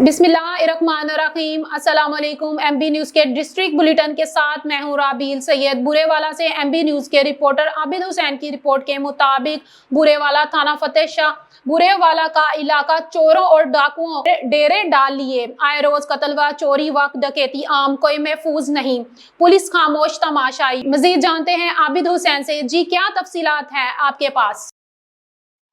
बिस्मिल्लाहिर्रहमानिर्रहीम। अस्सलाम वालेकुम। एमबी न्यूज़ के डिस्ट्रिक्ट बुलेटिन के साथ मैं हूँ राबील सैयद। बुरेवाला से एमबी न्यूज़ के रिपोर्टर आबिद हुसैन की रिपोर्ट के मुताबिक बुरेवाला थाना फतेह शाह बुरेवाला का इलाका चोरों और डाकुओं डेरे डाल लिए। आए रोज कत्ल व चोरी व डकैती आम, कोई महफूज नहीं, पुलिस खामोश तमाशाई। मजीद जानते हैं आबिद हुसैन से। जी क्या तफसीलात है आपके पास?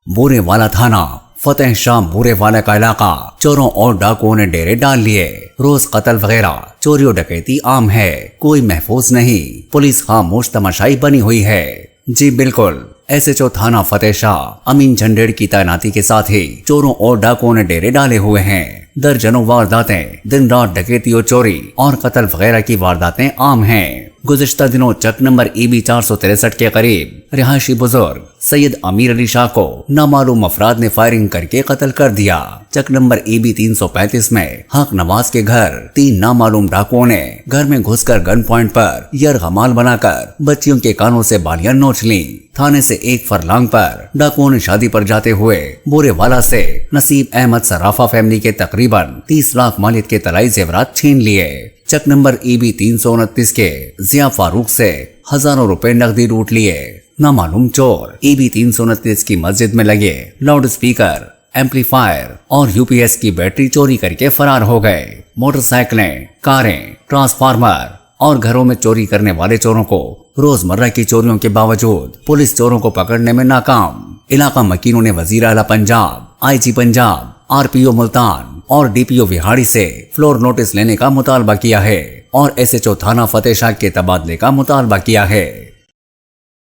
बुरेवाला थाना फतेह शाह बुरेवाला का इलाका चोरों और डाकुओं ने डेरे डाल लिए। रोज कत्ल वगैरह चोरी और डकैती आम है, कोई महफूज नहीं, पुलिस खामोश तमाशाई बनी हुई है। जी बिल्कुल, एसएचओ थाना फतेह शाह अमीन झंडेड़ की तैनाती के साथ ही चोरों और डाकुओं ने डेरे डाले हुए हैं। दर्जनों वारदातें, दिन रात डकैती और चोरी और कत्ल वगैरह की वारदातें आम हैं। गुज़िश्ता दिनों चक नंबर EB 463 के करीब रिहायशी बुजुर्ग सैयद अमीर अली शाह को नामालूम अफराद ने फायरिंग करके कत्ल कर दिया। चक नंबर EB 335 में हक नवाज के घर 3 नामालूम डाकुओं ने घर में घुसकर गन पॉइंट पर यरगमाल बनाकर बच्चियों के कानों से बालियां नोच ली। थाने से 1 फरलांग पर डाकुओं ने शादी पर जाते हुए बुरेवाला से नसीब अहमद सराफा फैमिली के तकरीबन 30 लाख मालियत के तलाई जेवरात छीन लिए। चक नंबर EB 329 के जिया फारूक से हजारों रुपए नकदी लूट लिए। नामालूम चोर EB 329 की मस्जिद में लगे लाउड स्पीकर, एम्पलीफायर और UPS की बैटरी चोरी करके फरार हो गए। मोटरसाइकिलें, कारें, ट्रांसफार्मर और घरों में चोरी करने वाले चोरों को रोजमर्रा की चोरियों के बावजूद पुलिस चोरों को पकड़ने में नाकाम। इलाका मकीनों ने वजीर आला पंजाब, IG पंजाब, RPO मुल्तान और DPO विहाड़ी से फ्लोर नोटिस लेने का मुतालबा किया है और SHO थाना फतेह शाह के तबादले का मुतालबा किया है।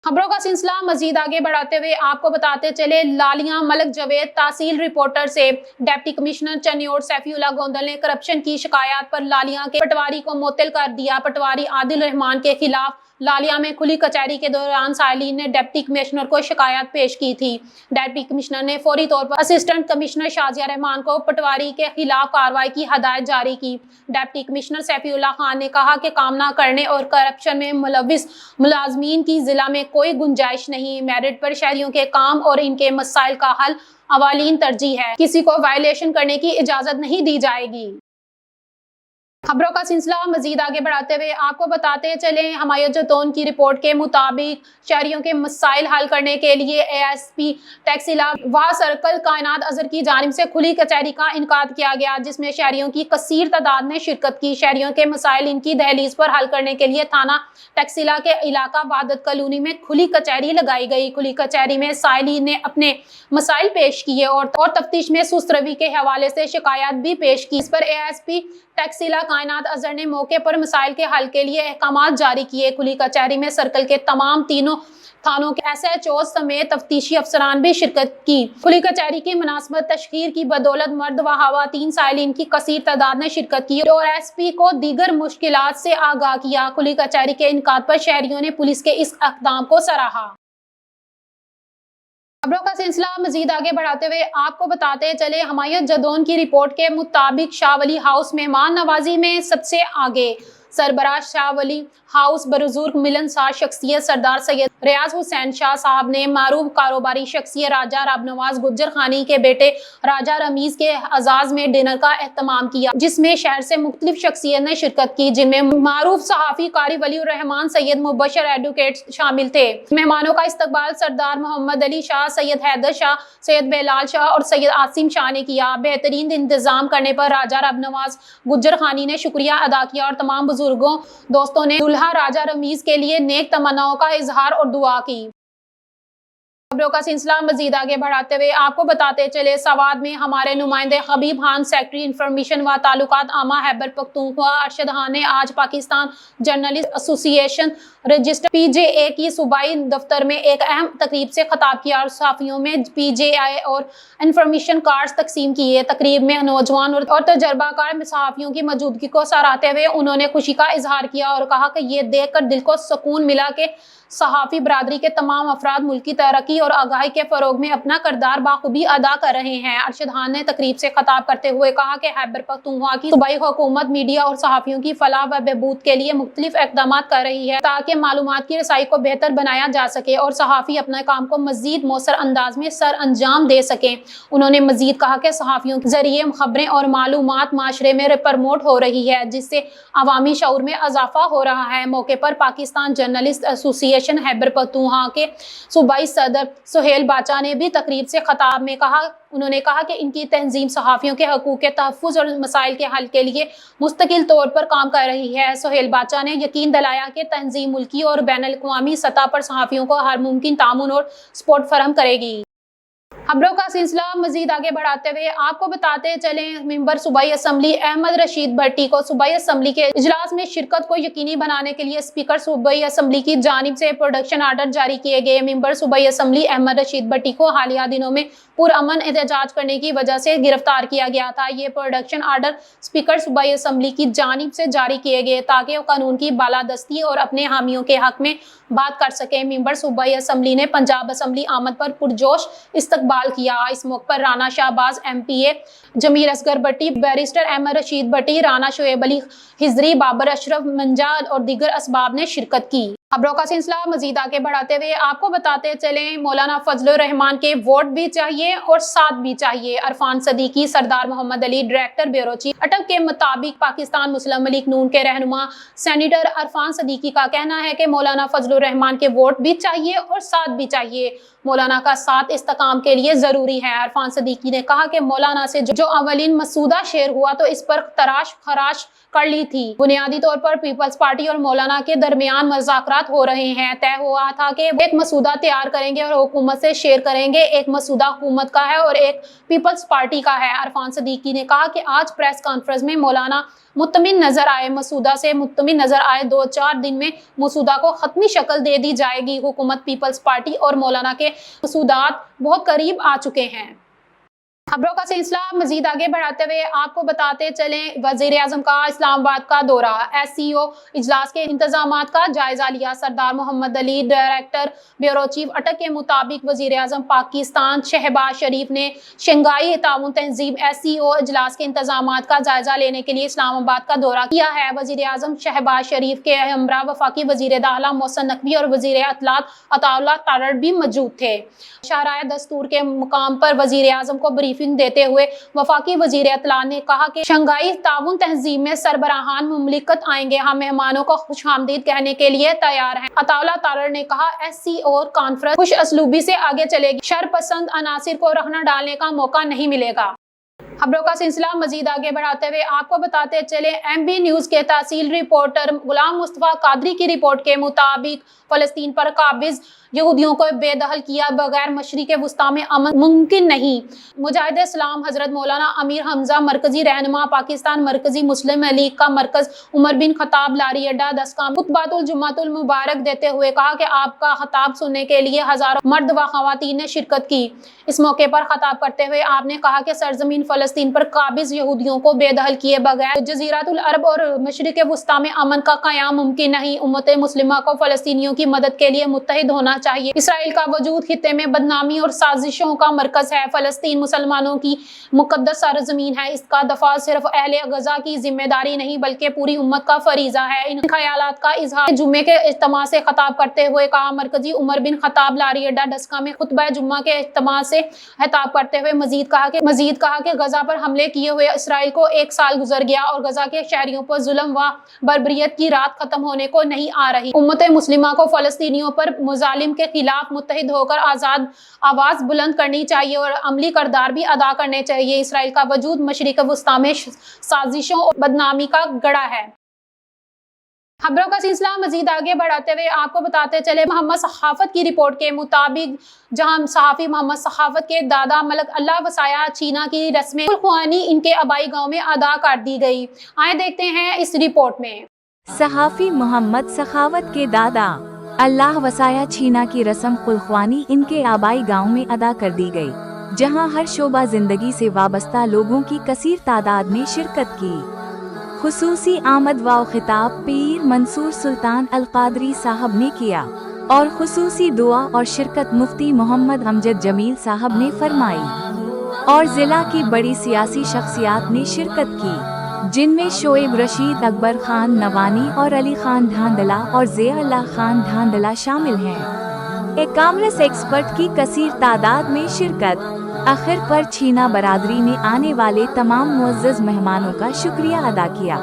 खबरों का सिलसिला मजीद आगे बढ़ाते हुए आपको बताते चले, लालियां मलक जवेद तहसील रिपोर्टर से डिप्टी कमिश्नर चन्योर सैफीउल्लाह गोंदल ने करप्शन की शिकायत पर लालियां के पटवारी को मुअत्तल कर दिया। पटवारी आदिल रहमान के खिलाफ लालिया में खुली कचहरी के दौरान साइलिन ने डिप्टी कमिश्नर को शिकायत पेश की थी। डिप्टी कमिश्नर ने फौरी तौर पर असिस्टेंट कमिश्नर शाजिया रहमान को पटवारी के खिलाफ कार्रवाई की हदायत जारी की। डिप्टी कमिश्नर सैफीउल्लाह खान ने कहा कि काम न करने और करप्शन में मुलविस मुलाजमीन की जिला में कोई गुंजाइश नहीं। मेरिट पर शहरियों के काम और इनके मसाइल का हल अवालीन तरजीह है, किसी को वायलेशन करने की इजाजत नहीं दी जाएगी। खबरों का सिलसिला मजीद आगे बढ़ाते हुए आपको बताते चले, हमायत जतौन की रिपोर्ट के मुताबिक शहरियों के मसाइल हल करने के लिए ASP तहसीला व सर्कल कायनात अजहर की जानिब से खुली कचहरी का इनकाद किया गया, जिसमें शहरियों की कसीर तादाद ने शिरकत की। शहरियों के मसाइल इनकी दहलीज पर हल करने के लिए थाना तहसीला के इलाका वहादत कॉलोनी में खुली कचहरी लगाई गई। खुली कचहरी में साइलिन ने अपने मसाइल पेश किए और तफ्तीश में सुस्त रवि के हवाले से शिकायत भी पेश की। इस पर ASP तहसीला कायनात अजहर ने मौके पर मसाइल के हल के लिए अहकामात जारी किए। खुली कचहरी में सर्कल के तमाम तीनों थानों के SHO समेत तफ्तीशी अफसरान भी शिरकत की। खुली कचहरी की मुनासिबत तशहीर की बदौलत मर्द व खवातीन साइलिन की कसीर तादाद ने शिरकत की और SP को दीगर मुश्किलात से आगाह किया। खुली कचहरी के इनकाद पर शहरियों ने पुलिस के इस इक़दाम को सराहा। खबरों का सिलसिला मजीद आगे बढ़ाते हुए आपको बताते चले, हमायत जदौन की रिपोर्ट के मुताबिक शाह वली हाउस मेहमान नवाजी में सबसे आगे। सरबराह शाह वली हाउस बुजुर्ग मिलनसार शख्सियत सरदार सैयद रियाज हुसैन शाह साहब ने मारूफ कारोबारी शख्सियत राजा रबनवाज गुज्जर खानी के बेटे राजा रमीज के एजाज में डिनर का एहतमाम किया, जिसमें शहर से मुख्तलिफ शख्सियत ने शिरकत की, जिनमें मारूफ सहाफ़ी कारी वलीउर रहमान सैयद मुबशर एडवोकेट शामिल थे। मेहमानों का इस्तकबाल सरदार मोहम्मद अली शाह, सैयद हैदर शाह, सैयद बेलाल शाह और सैयद आसिम शाह ने किया। बेहतरीन इंतजाम करने पर राजा रबनवाज गुज्जर खानी ने शुक्रिया अदा किया और तमाम बुजुर्गों दोस्तों ने दुल्हा राजा रमीज के लिए नेक तमन्नाओं का इजहार और दुआ की। खबरों का सिलसिला मजीद आगे बढ़ाते हुए आपको बताते चले, सवाद में हमारे नुमाइंदे हबीब खान सेक्रेटरी इंफॉर्मेशन व ताल्लुकात आमा खैबर पख्तूनख्वा अरशद खान ने आज Pakistan journalist association register PJA की सूबाई दफ्तर में एक अहम तकरीब से खिताब किया और सहाफियों में PJI और इंफॉर्मेशन कार्ड्स तकसीम किए। तकरीब में नौजवान और तजर्बाकार सहाफियों की मौजूदगी को सराहते हुए उन्होंने खुशी का इजहार किया और कहा कि ये देख कर दिल को सुकून मिला कि صحافی برادری کے تمام افراد ملکی ترقی اور آگاہی کے فروغ میں اپنا کردار بخوبی ادا کر رہے ہیں۔ ارشد خان نے تقریب سے خطاب کرتے ہوئے کہا کہ خیبر پختونخوا کی صوبائی حکومت میڈیا اور صحافیوں کی فلاح و بہبود کے لیے مختلف اقدامات کر رہی ہے تاکہ معلومات کی رسائی کو بہتر بنایا جا سکے اور صحافی اپنے کام کو مزید مؤثر انداز میں سر انجام دے سکیں۔ انہوں نے مزید کہا کہ صحافیوں کے ذریعے خبریں اور معلومات معاشرے میں پروموٹ ہو رہی ہے جس سے عوامی شعور میں اضافہ ہو رہا ہے۔ موقع پر پاکستان جرنلسٹ ایسوسی ایشن خیبر پختونخوا کے صوبائی صدر سہیل باچا نے بھی تقریب سے خطاب میں کہا انہوں نے کہا کہ ان کی تنظیم صحافیوں کے حقوق کے تحفظ اور مسائل کے حل کے لیے مستقل طور پر کام کر رہی ہے۔ سہیل باچا نے یقین دلایا کہ تنظیم ملکی اور بین الاقوامی سطح پر صحافیوں کو ہر ممکن تعاون اور سپورٹ فراہم کرے گی۔ خبروں کا سلسلہ مزید آگے بڑھاتے ہوئے آپ کو بتاتے چلیں ممبر صوبائی اسمبلی احمد رشید بھٹی کو صوبائی اسمبلی کے اجلاس میں شرکت کو یقینی بنانے کے لیے اسپیکر صوبائی اسمبلی کی جانب سے پروٹیکشن آرڈر جاری کیے گئے۔ ممبر صوبائی اسمبلی احمد رشید بھٹی کو حالیہ دنوں میں پرامن احتجاج کرنے کی وجہ سے گرفتار کیا گیا تھا۔ یہ پروٹیکشن آرڈر اسپیکر صوبائی اسمبلی کی جانب سے جاری کیے گئے تاکہ وہ قانون کی بالادستی اور اپنے حامیوں کے حق میں بات کر سکیں۔ ممبر صوبائی اسمبلی نے پنجاب اسمبلی آمد پر پرجوش استقبال کیا۔ اس موقع پر رانا شہباز ایم پی اے، جمیل اصغر بھٹی، بیرسٹر احمد رشید بھٹی، رانا شعیب علی خضری، بابر اشرف منجا اور دیگر اسباب نے شرکت کی۔ خبروں کا سلسلہ مزید آگے بڑھاتے ہوئے آپ کو بتاتے چلیں مولانا فضل الرحمان کے ووٹ بھی چاہیے اور ساتھ بھی چاہیے۔ عرفان صدیقی، سردار محمد علی، ڈائریکٹر بیورو چیف اٹک کے مطابق پاکستان مسلم لیگ نون کے رہنما سینیٹر عرفان صدیقی کا کہنا ہے کہ مولانا فضل الرحمان کے ووٹ بھی چاہیے اور ساتھ بھی چاہیے۔ مولانا کا ساتھ استحکام کے لیے ضروری ہے۔ عرفان صدیقی نے کہا کہ مولانا سے جو اولین مسودہ شیئر ہوا تو اس پر تراش خراش کر لی تھی۔ بنیادی طور پر پیپلز پارٹی اور مولانا کے درمیان مذاکرات ہو رہے ہیں۔ طے ہوا تھا کہ ایک مسودہ تیار کریں گے اور حکومت سے شیئر کریں گے۔ ایک مسودہ حکومت کا ہے اور ایک پیپلز پارٹی کا ہے۔ عرفان صدیقی نے کہا کہ آج پریس کانفرنس میں مولانا مطمئن نظر آئے، مسودہ سے مطمئن نظر آئے، 2-4 دن میں مسودہ کو حتمی شکل دے دی جائے گی۔ حکومت، پیپلز پارٹی اور مولانا کے مسودات بہت قریب آ چکے ہیں۔ خبروں کا سلسلہ مزید آگے بڑھاتے ہوئے آپ کو بتاتے چلیں وزیر اعظم کا اسلام آباد کا دورہ، ایس سی او اجلاس کے انتظامات کا جائزہ لیا۔ سردار محمد علی، ڈائریکٹر بیورو چیف اٹک کے مطابق وزیر اعظم پاکستان شہباز شریف نے شنگھائی تعاون تنظیم ایس سی او اجلاس کے انتظامات کا جائزہ لینے کے لیے اسلام آباد کا دورہ کیا ہے۔ وزیر اعظم شہباز شریف کے ہمراہ وفاقی وزیر داخلہ محسن نقوی اور وزیر اطلاعات عطا اللہ تارڑ بھی موجود تھے۔ شاہراہ دستور کے مقام پر وزیر اعظم کو بریفنگ دیتے ہوئے وفاقی وزیر اطلاع نے کہا کہ شنگھائی تعاون تنظیم میں سربراہان مملکت آئیں گے، ہم مہمانوں کو خوش آمدید کہنے کے لیے تیار ہیں۔ عطا اللہ تارڑ نے کہا ایس سی او کانفرنس خوش اسلوبی سے آگے چلے گی، شر پسند عناصر کو رخنہ ڈالنے کا موقع نہیں ملے گا۔ خبروں کا سلسلہ مزید آگے بڑھاتے ہوئے آپ کو بتاتے چلیں ایم بی نیوز کے تحصیل رپورٹر غلام مصطفیٰ قادری کی رپورٹ کے مطابق فلسطین پر قابض یہودیوں کو بے دخل کیا بغیر مشرق وسطیٰ میں امن ممکن نہیں۔ مجاہد اسلام حضرت مولانا امیر حمزہ مرکزی رہنما پاکستان مرکزی مسلم لیگ کا مرکز عمر بن خطاب لاری اڈا دسکام خطبۃ الجمعۃ المبارک دیتے ہوئے کہا کہ آپ کا خطاب سننے کے لیے ہزاروں مرد و خواتین نے شرکت کی۔ اس موقع پر خطاب کرتے ہوئے آپ نے کہا کہ سرزمین فلسطین پر قابض یہودیوں کو بے دخل کیے بغیر جزیرۃ العرب اور مشرق وسطیٰ میں امن کا قیام ممکن نہیں۔ امت مسلمہ کو فلسطینیوں کی مدد کے لیے متحد ہونا چاہیے۔ اسرائیل کا وجود خطے میں بدنامی اور سازشوں کا مرکز ہے۔ فلسطین مسلمانوں کی مقدس سرزمین ہے، اس کا دفاع صرف اہل غزہ کی ذمہ داری نہیں بلکہ پوری امت کا فریضہ ہے۔ ان خیالات کا اظہار جمعے کے اجتماع سے خطاب کرتے ہوئے کہا۔ مرکزی عمر بن خطاب لاری اڈا ڈسکا میں خطبہ جمعہ کے اجتماع سے خطاب کرتے ہوئے مزید کہا کہ غزہ پر حملے کیے ہوئے اسرائیل کو 1 سال گزر گیا اور غزہ کے شہریوں پر ظلم و بربریت کی رات ختم ہونے کو نہیں آ رہی۔ امت مسلمہ کو فلسطینیوں پر مظالم کے خلاف متحد ہو کر آزاد آواز بلند کرنی چاہیے اور عملی کردار بھی ادا کرنے چاہیے۔ اسرائیل کا وجود مشرق وسطیٰ میں سازشوں اور بدنامی کا گڑھا ہے۔ خبروں کا سلسلہ مزید آگے بڑھاتے ہوئے آپ کو بتاتے چلے محمد سخاوت کی رپورٹ کے مطابق جہاں صحافی محمد سخاوت کے دادا ملک اللہ وسایہ چینا کی رسم خلخوانی ان کے آبائی گاؤں میں ادا کر دی گئی۔ آئے دیکھتے ہیں اس رپورٹ میں۔ صحافی محمد سخاوت کے دادا اللہ وسایہ چینا کی رسم خلخوانی ان کے آبائی گاؤں میں ادا کر دی گئی، جہاں ہر شعبہ زندگی سے وابستہ لوگوں کی کثیر تعداد نے شرکت کی۔ خصوصی آمد و خطاب پیر منصور سلطان القادری صاحب نے کیا اور خصوصی دعا اور شرکت مفتی محمد امجد جمیل صاحب نے فرمائی اور ضلع کی بڑی سیاسی شخصیات نے شرکت کی، جن میں شعیب رشید، اکبر خان نوانی اور علی خان دھاندلا اور ضیاء اللہ خان دھاندلا شامل ہیں۔ ایک کانگریس ایکسپرٹ کی کثیر تعداد میں شرکت۔ آخر پر چھینا برادری نے آنے والے تمام معزز مہمانوں کا شکریہ ادا کیا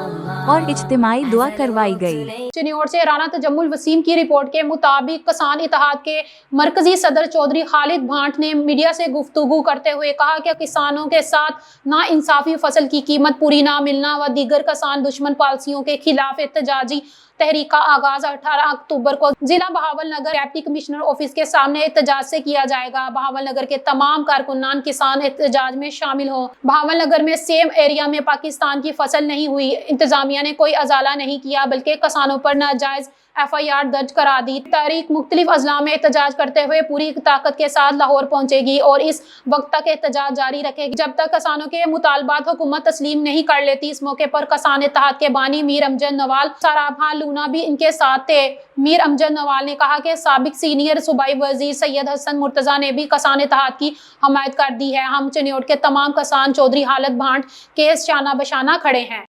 اور اجتماعی دعا کروائی گئی۔ چنیوڑ سے رانا تجمل وسیم کی رپورٹ کے مطابق کسان اتحاد کے مرکزی صدر چودھری خالد بھانٹ نے میڈیا سے گفتگو کرتے ہوئے کہا کہ کسانوں کے ساتھ ناانصافی، فصل کی قیمت پوری نہ ملنا و دیگر کسان دشمن پالیسیوں کے خلاف احتجاجی تحریک کا آغاز 18 اکتوبر کو ضلع Bahawal Nagar deputy commissioner office کے سامنے احتجاج سے کیا جائے گا۔ بہاول نگر کے تمام کارکنان کسان احتجاج میں شامل ہوں۔ بہاول نگر میں سیم ایریا میں پاکستان کی فصل نہیں ہوئی، انتظامیہ نے کوئی ازالہ نہیں کیا بلکہ کسانوں پر ناجائز FIR درج کرا دی۔ تحریک مختلف اضلاع میں احتجاج کرتے ہوئے پوری طاقت کے ساتھ لاہور پہنچے گی اور اس وقت تک احتجاج جاری رکھے گی جب تک کسانوں کے مطالبات حکومت تسلیم نہیں کر لیتی۔ اس موقع پر کسان اتحاد کے بانی میر امجد نوال سرابھا لونا بھی ان کے ساتھ تھے۔ میر امجد نوال نے کہا کہ سابق سینئر صوبائی وزیر سید حسن مرتضیٰ نے بھی کسان اتحاد کی حمایت کر دی ہے۔ ہم چنیوڑ کے تمام کسان چودھری خالد بھانٹ کے شانہ بشانہ کھڑے ہیں۔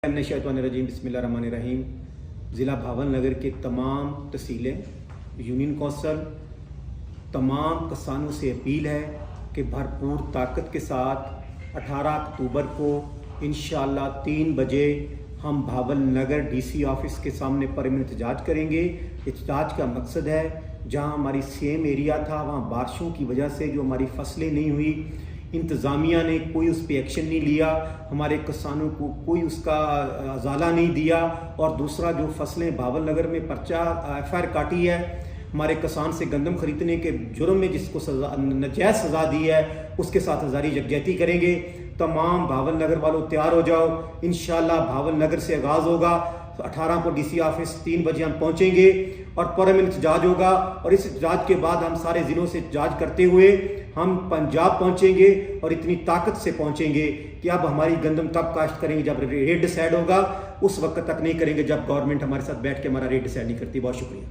بسم اللہ الرحمن الرحیم۔ ضلع بھاول نگر کے تمام تحصیلیں، یونین کونسل، تمام کسانوں سے اپیل ہے کہ بھرپور طاقت کے ساتھ 18 اکتوبر کو انشاءاللہ 3 بجے ہم بھاول نگر DC آفس کے سامنے پرامن احتجاج کریں گے۔ احتجاج کا مقصد ہے جہاں ہماری سیم ایریا تھا وہاں بارشوں کی وجہ سے جو ہماری فصلیں نہیں ہوئی، انتظامیہ نے کوئی اس پہ ایکشن نہیں لیا، ہمارے کسانوں کو کوئی اس کا ازالہ نہیں دیا، اور دوسرا جو فصلیں بھاول نگر میں پرچہ FIR کاٹی ہے ہمارے کسان سے گندم خریدنے کے جرم میں جس کو ناجائز سزا دی ہے اس کے ساتھ ہزاری یکجہتی کریں گے۔ تمام بھاول نگر والوں تیار ہو جاؤ، انشاءاللہ بھاول نگر سے آغاز ہوگا، 18 کو DC آفس 3 بجے ہم پہنچیں گے اور پرامن احتجاج ہوگا، اور اس احتجاج کے بعد ہم سارے ضلعوں سے احتجاج کرتے ہوئے ہم پنجاب پہنچیں گے، اور اتنی طاقت سے پہنچیں گے کہ اب ہماری گندم تب کاشت کریں گے جب ریٹ ڈیسائیڈ ہوگا، اس وقت تک نہیں کریں گے جب گورنمنٹ ہمارے ساتھ بیٹھ کے ہمارا ریٹ ڈیسائیڈ نہیں کرتی۔ بہت شکریہ۔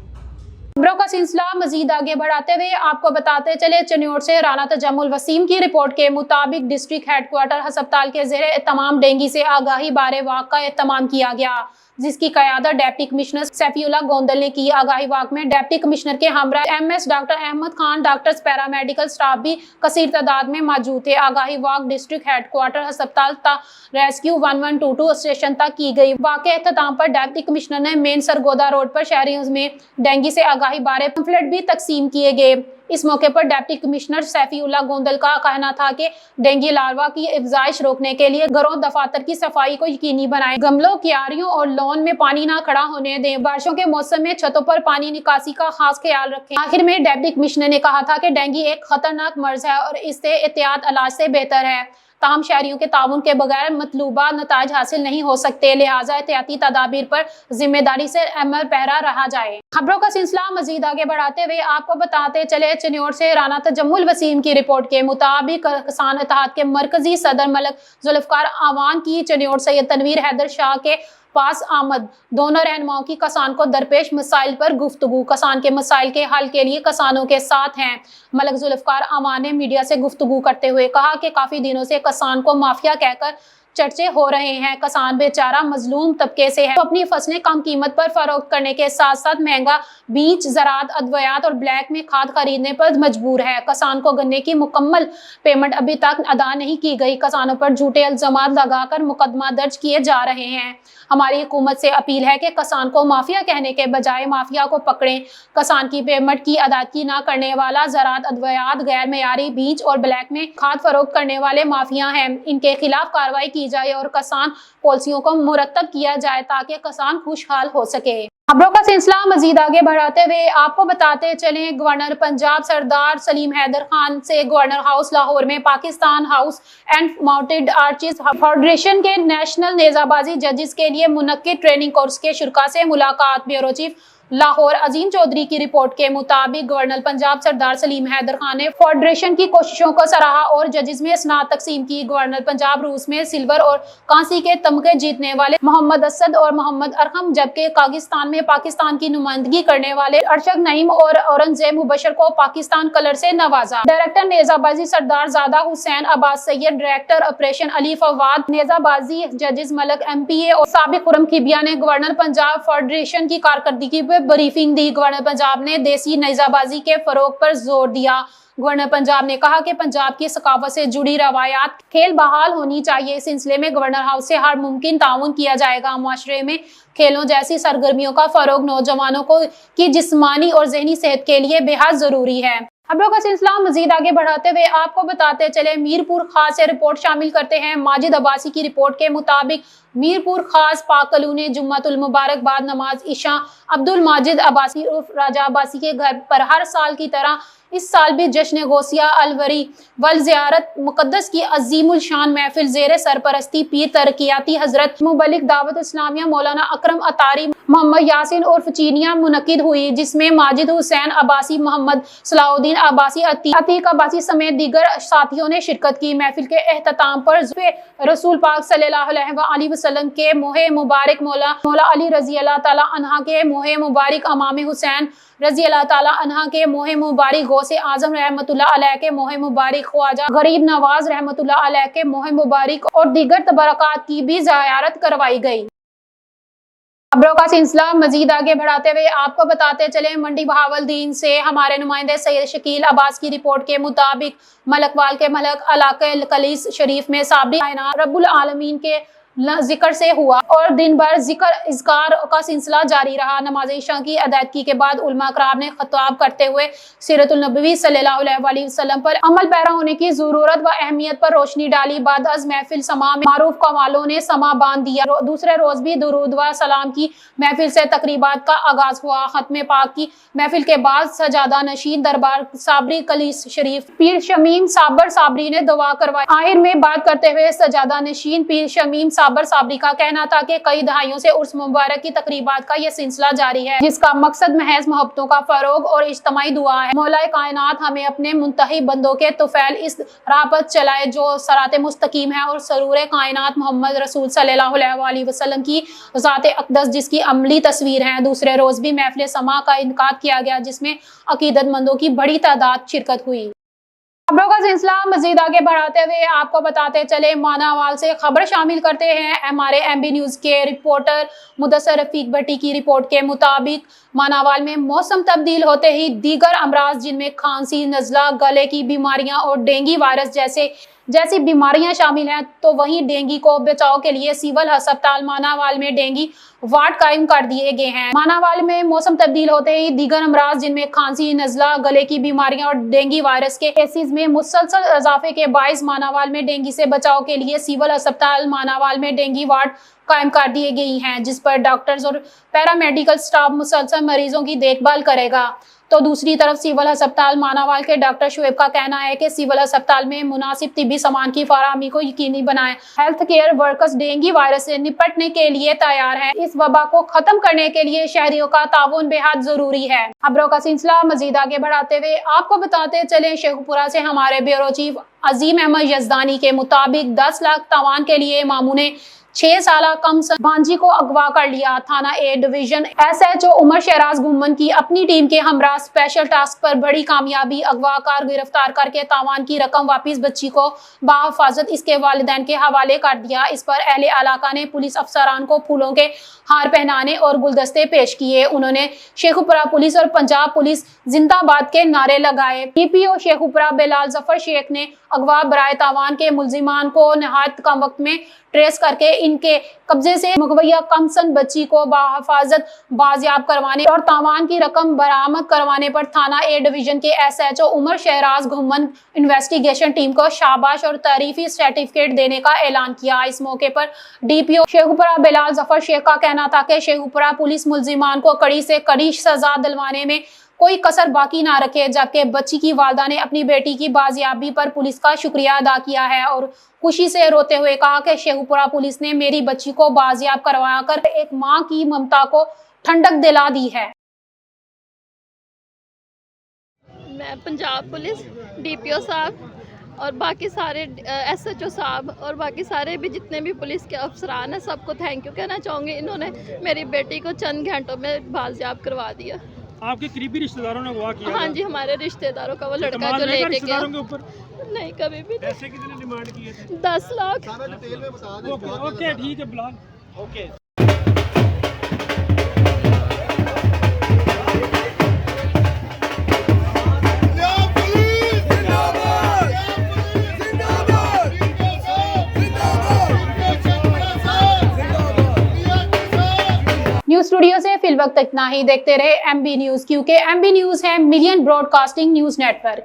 خبروں کا سلسلہ مزید آگے بڑھاتے ہوئے آپ کو بتاتے چلے چنیوڑ سے رانا تجمل وسیم کی رپورٹ کے مطابق ڈسٹرکٹ ہیڈ کوارٹر ہسپتال کے زیر اہتمام ڈینگی سے آگاہی بارے واک کا اہتمام کیا گیا، جس کی قیادت ڈپٹی کمشنر سیفی اللہ گوندل نے کی۔ آگاہی واک میں ڈپٹی کمشنر کے ہمراہ MS doctor Ahmad Khan, doctors, paramedical staff بھی کثیر تعداد میں موجود تھے۔ آگاہی واک ڈسٹرکٹ ہیڈ کوارٹر ہسپتال تا ریسکیو 1122 اسٹیشن تک کی گئی۔ واک کے اختتام پر ڈپٹی کمشنر نے مین سرگودا روڈ پر شہریوں میں ڈینگی سے آگاہی بارے پمفلٹ بھی تقسیم کیے گئے۔ اس موقع پر ڈپٹی کمشنر سیفی اللہ گوندل کا کہنا تھا کہ ڈینگی لاروا کی افزائش روکنے کے لیے گھروں، دفاتر کی صفائی کو یقینی بنائیں، گملوں، کیاریوں اور لون میں پانی نہ کھڑا ہونے دیں، بارشوں کے موسم میں چھتوں پر پانی نکاسی کا خاص خیال رکھیں۔ آخر میں ڈپٹی کمشنر نے کہا تھا کہ ڈینگی ایک خطرناک مرض ہے اور اس سے احتیاط علاج سے بہتر ہے، تاہم شہریوں کے تعاون کے بغیر مطلوبہ نتائج حاصل نہیں ہو سکتے، لہٰذا احتیاطی تدابیر پر ذمہ داری سے عمل پیرا رہا جائے۔ خبروں کا سلسلہ مزید آگے بڑھاتے ہوئے آپ کو بتاتے چلے چنیوڑ سے رانا تجمل وسیم کی رپورٹ کے مطابق کسان اتحاد کے مرکزی صدر ملک ذوالفقار اعوان کی چنیوڑ سید تنویر حیدر شاہ کے پاس آمد۔ دونوں رہنماؤں کی کسان کو درپیش مسائل پر گفتگو، کسان کے مسائل کے حل کے لیے کسانوں کے ساتھ ہیں۔ ملک ذوالفقار اعوان نے میڈیا سے گفتگو کرتے ہوئے کہا کہ کافی دنوں سے کسان کو مافیا کہہ کر چرچے ہو رہے ہیں، کسان بیچارہ مظلوم طبقے سے ہے، تو اپنی فصلیں کم قیمت پر فروخت کرنے کے ساتھ ساتھ مہنگا بیج، زراعت، ادویات اور بلیک میں کھاد خریدنے پر مجبور ہے۔ کسان کو گنے کی مکمل پیمنٹ ابھی تک ادا نہیں کی گئی، کسانوں پر جھوٹے الزامات لگا کر مقدمہ درج کیے جا رہے ہیں۔ ہماری حکومت سے اپیل ہے کہ کسان کو مافیا کہنے کے بجائے مافیا کو پکڑیں۔ کسان کی پیمنٹ کی ادائیگی نہ کرنے والا زراعت، ادویات، غیر معیاری بیج اور بلیک میں کھاد فروخت کرنے والے مافیا ہیں، ان کے خلاف کارروائی کی جائے اور کسان پالیسیوں کو مرتب کیا جائے تاکہ کسان خوشحال ہو سکے۔ خبروں کا سلسلہ مزید آگے بڑھاتے ہوئے آپ کو بتاتے چلیں گورنر پنجاب سردار سلیم حیدر خان سے گورنر ہاؤس لاہور میں Pakistan house and mounted archers federation کے نیشنل نیزہ بازی ججز کے لیے منعقد ٹریننگ کورس کے شرکاء سے ملاقات۔ Bureau chief Lahore. अजीम चौधरी की रिपोर्ट के मुताबिक गवर्नर पंजाब सरदार सलीम हैदर खान ने फेडरेशन की कोशिशों को सराहा और जजेस में स्नात तकसीम की। गवर्नर पंजाब रूस में सिल्वर और कांसी के तमगे जीतने वाले मोहम्मद असद और मोहम्मद अरहम, जबकि कागिस्तान में पाकिस्तान की नुमाइंदगी करने वाले अरशद नईम और औरंगजेब मुबशर को पाकिस्तान कलर से नवाजा। डायरेक्टर नेजाबाजी सरदार जादा हुसैन अब्बास सैयद, डायरेक्टर ऑपरेशन अली फवाद नेजाबाजी, जजेस मलक MPA और साबिक खुरम किबिया ने गवर्नर पंजाब फेडरेशन की कारकर्दगी पर ब्रीफिंग दी। गवर्नर पंजाब ने देसी नेजाबाजी के फरोग पर जोर दिया। गवर्नर पंजाब ने कहा कि पंजाब की सकाफत से जुड़ी रवायात खेल बहाल होनी चाहिए। इस सिलसिले में गवर्नर हाउस से हर मुमकिन ताउन किया जाएगा। मुआशरे में खेलों जैसी सरगर्मियों का फरोग नौजवानों की जिस्मानी और जहनी सेहत के लिए बेहद जरूरी है। खबरों का सिलसिला मजीद आगे बढ़ाते हुए आपको बताते चले मीरपुर खास से रिपोर्ट शामिल करते हैं। माजिद अब्बासी की रिपोर्ट के मुताबिक मीरपुर खास पाक कॉलोनी जुम्मतुल मुबारक बाद नमाज इशा अब्दुल माजिद अब्बासी उर्फ राजा अब्बासी के घर पर हर साल की तरह इस साल भी जश्न गौसिया अलवरी वल ज़ियारत मुक़द्दस की अजीमुल शान महफिल ज़ेरे सरपरस्ती पीर तरक्याती हजरत मुबलिक दावत इस्लामिया मौलाना अकरम अतारी मोहम्मद यासीन उर्फ चीनिया मुनक्किद हुई, जिसमें माजिद हुसैन अब्बासी, मोहम्मद सलाउद्दीन अब्बासी, अतीक अब्बासी समेत दीगर साथियों ने शिरकत की। महफिल के एहतताम पर रसूल पाक सल्लल्लाहु अलैहि वसल्लम के मोहे मुबारक मौला अली रजी अल्लाह ताला अन्हा के मोहे मुबारक अमाम हुसैन रजी अल्लाह ताला अन्हा के मोहे मुबारक गौसे आजम रहमतुल्लाह अलैह के मोहे मुबारक ख्वाजा गरीब नवाज रहमतुल्लाह अलैह के मोहे मुबारक और दीगर तबरकात की भी ज़ियारत करवाई गई। खबरों का सिलसिला मजीद आगे बढ़ाते हुए आपको बताते चले मंडी बहावलदीन से हमारे नुमाइंदे सैयद शकील अब्बास की रिपोर्ट के मुताबिक मलकवाल के मलक इलाके कलीस शरीफ में साबरी कायनात रब्बुल आलमीन के जिक्र से हुआ और दिन भर जिक्र इज़कार का सिलसिला जारी रहा। नमाज इशा की अदायगी के बाद उलमा कराम ने खिताब करते हुए सीरतुल नबवी सल्लल्लाहु अलैहि वसल्लम पर अमल पैरा होने की जरूरत व अहमियत पर रोशनी डाली। बाद अज महफिल समा में मारूफ कवालों ने समा बांध दिया। दूसरे रोज भी दुरूद व सलाम की महफिल से तकरीबात का आगाज हुआ। खत्म पाक की महफिल के बाद सजादा नशीन दरबार साबरी कलीस शरीफ पीर शमीम साबर साबरी ने दुआ करवाई। आखिर में बात करते हुए सजादा नशीन पीर शमीम साबर साबरी का कहना था कि कई दहाइयों से उर्स मुबारक की तकरीबात का यह सिलसिला जारी है, जिसका मकसद महज मोहब्बतों का फरोग और इज्तिमाई दुआ है। मौला कायनात हमें अपने मुंतही बंदों के तुफैल इस राह पर चलाए जो सराते मुस्तकीम है और सरूर कायनात मोहम्मद रसूल सल्लल्लाहु अलैहि वसल्लम की ज़ाते अक़दस जिसकी अमली तस्वीर है। दूसरे रोज भी महफिल समा का इनकाद किया गया, जिसमें अकीदतमंदों की बड़ी तादाद शिरकत हुई। खबरों का सिलसिला मजीद आगे बढ़ाते हुए आपको बताते चले मानावाल से खबर शामिल करते हैं। हमारे MB न्यूज़ के रिपोर्टर मुदस्सर रफीक भट्टी की रिपोर्ट के मुताबिक मानावाल में मौसम तब्दील होते ही दीगर अमराज जिनमें खांसी, नज़ला, गले की बीमारियां और डेंगू वायरस जैसी बीमारियां शामिल हैं, तो वहीं डेंगू को बचाव के लिए सिविल अस्पताल मानावाल में डेंगू वार्ड कायम कर दिए गए हैं। मानावाल में मौसम तब्दील होते ही दीगर अमराज जिनमें खांसी, नज़ला, गले की बीमारियां और डेंगू वायरस के केसेस में मुसलसल इजाफे के बाइस मानावाल में डेंगू से बचाव के लिए सिविल अस्पताल मानावाल में डेंगू वार्ड कायम कर दी गई हैं, जिस पर डॉक्टर्स और पैरामेडिकल स्टाफ मुसलसल मरीजों की देखभाल करेगा। तो दूसरी तरफ सिविल अस्पताल मानावाल के डॉक्टर शुएब का कहना है कि सिविल अस्पताल में मुनासिब तिब्बी सामान की फराहमी को यकीनी बनाएं। Health care workers dengue virus से निपटने के लिए तैयार हैं। इस वबा को खत्म करने के लिए शहरियों का ताउन बेहद जरूरी है। खबरों का सिलसिला मजीद आगे बढ़ाते हुए आपको बताते चले शेखपुरा से हमारे ब्यूरो चीफ अजीम अहमद यजदानी के मुताबिक 10 लाख तावान के लिए मामू ने 6 साला कमसन भांजी को अगवा कर लिया। थाना A division SHO Umar Shehraz Gumman की अपनी टीम के हमरा स्पेशल टास्क पर बड़ी कामयाबी, अगवाकार गिरफ्तार करके तावान की रकम वापिस बच्ची को बाहिफाजत इसके वालिदैन के हवाले कर दिया। इस पर अहले इलाका ने पुलिस अफसरान को फूलों के हार पहनाने और गुलदस्ते पेश किए। उन्होंने शेखुपुरा पुलिस और पंजाब पुलिस जिंदाबाद के नारे लगाए। DPO शेखुपुरा बिलाल जफर शेख ने अगवा बराए तावान के मुलजिमान को नहायत कम वक्त में ट्रेस करके इनके कब्जे से मुगवैया कमसन बच्ची को बाहिफाजत बाजियाब करवाने और तावान की रकम बरामद करवाने पर थाना A डिवीजन के SHO Umar Shahraz Ghumman investigation team को शाबाश और तारीफी सर्टिफिकेट देने का ऐलान किया। इस मौके पर DPO शेखुपुरा बिलाल जफर शेख का कहना था कि शेखुपुरा पुलिस मुलजिमान को कड़ी से कड़ी सजा दिलवाने में कोई कसर बाकी ना रखे, जबकि बच्ची की वालदा ने अपनी बेटी की बाजियाबी पर पुलिस का शुक्रिया अदा किया है और खुशी से रोते हुए कहा कि शेखुपुरा पुलिस ने मेरी बच्ची को बाजियाब करवा कर एक माँ की ममता को ठंडक दिला दी है। मैं पंजाब पुलिस DPO साहब और बाकी सारे SHO साहब और बाकी सारे भी जितने भी पुलिस के अफसरान हैं सबको थैंक यू कहना चाहूँगी। इन्होंने मेरी बेटी को चंद घंटों में बाजियाब करवा दिया। आपके करीबी रिश्तेदारों ने अगवा किया? हाँ जी, हमारे रिश्तेदारों का वो लड़का जो लेके गया। के ऊपर नहीं, कभी भी नहीं। पैसे कितने डिमांड किए थे? 10 लाख। ओके ठीक है बिलाल। ओके न्यूज स्टूडियो से फिल वक्त इतना ही। देखते रहे MB न्यूज, क्योंकि MB न्यूज है मिलियन ब्रॉडकास्टिंग न्यूज नेटवर्क।